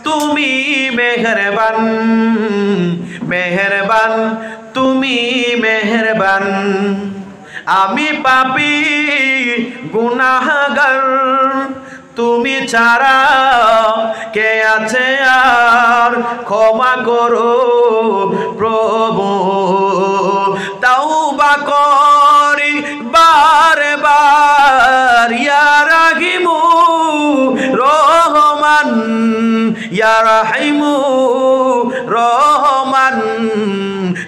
তুমি মেহেরবান, মেহেরবান তুমি মেহেরবান। আমি পাপী গুনাহগার, তুমি ছাড়া কে আছে আর, ক্ষমা করো প্রভু। তাওবা করি বারে বার, ইয়া রাহিমু রহমান, ইয়া রাহিমু রহমান,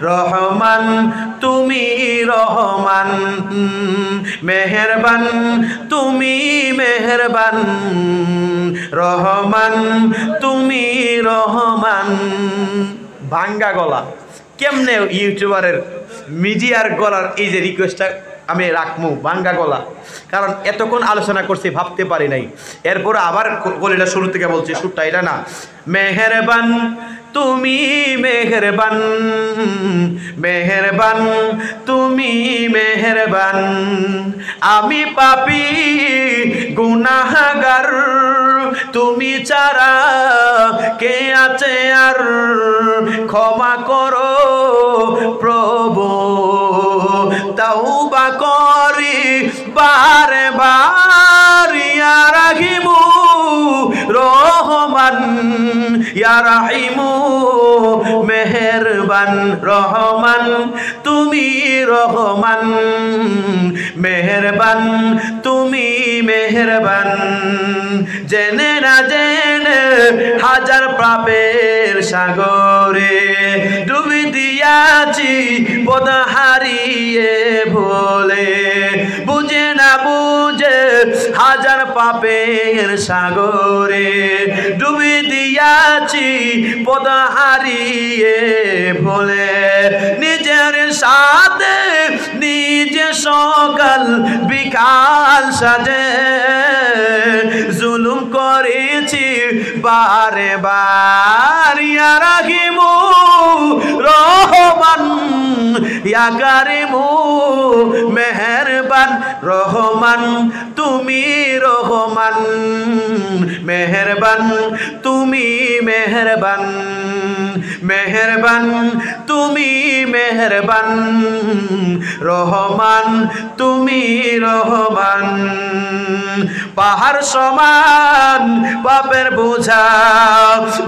রহমান তুমি রহমান, মেহেরবান তুমি মেহেরবান, রহমান তুমি রহমান। ভাঙ্গা গলা কেমনে ইউটিউবারের মিডিয়ার গলার এই যে রিকোয়েস্টটা আমি রাখবো ভাঙ্গা গলা, কারণ এতক্ষণ আলোচনা করছি ভাবতে পারি নাই। এরপর আবার গলিটা শুরু থেকে বলছি, সুরটা এটা না। মেহেরবান তুমি মেহেরবান, মেহেরবান তুমি মেহেরবান। আমি পাপী গুনাহগার, তুমি ছাড়া কে আছে আর, ক্ষমা করো প্রভু। তাওবা করি বারে বার, ইয়া রাহিমু রহমান, ইয়া রাহিমু মেহেরবান, রহমান তুমি রহমান, মেহেরবান তুমি মেহেরবান। জেনে না জেনে হাজার পাপের সাগরে ডুবি দিয়াছি পদ হারিয়ে ভোলে, বুঝে না বুঝে হাজার পাপের সাগরে ডুবি দিয়াছি পদ হারিয়ে ভোলে। নিজের সাথে নিজে সকাল বিকাল সাজে জুলুম করেছি বারে বার, ইয়া রাহিমু রহমান, ইয়া কারিমু মেহেরবান, রহমান তুমি রহমান, মেহেরবান তুমি মেহেরবান, মেহেরবান তুমি মেহেরবান, রহমান তুমি রহমান। পাহাড় সমান পাপের বোঝা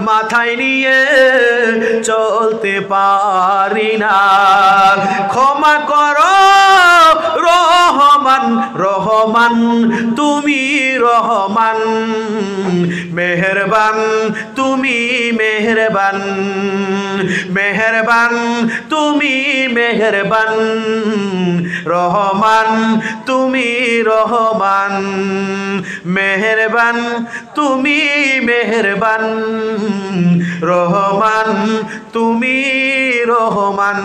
মাথায় নিয়ে চলতে পারি না, ক্ষমা করো রহমান, রহমান তুমি রহমান, মেহেরবান তুমি মেহেরবান, মেহেরবান তুমি মেহেরবান, রহমান তুমি রহমান, মেহেরবান তুমি মেহেরবান, রহমান তুমি রহমান।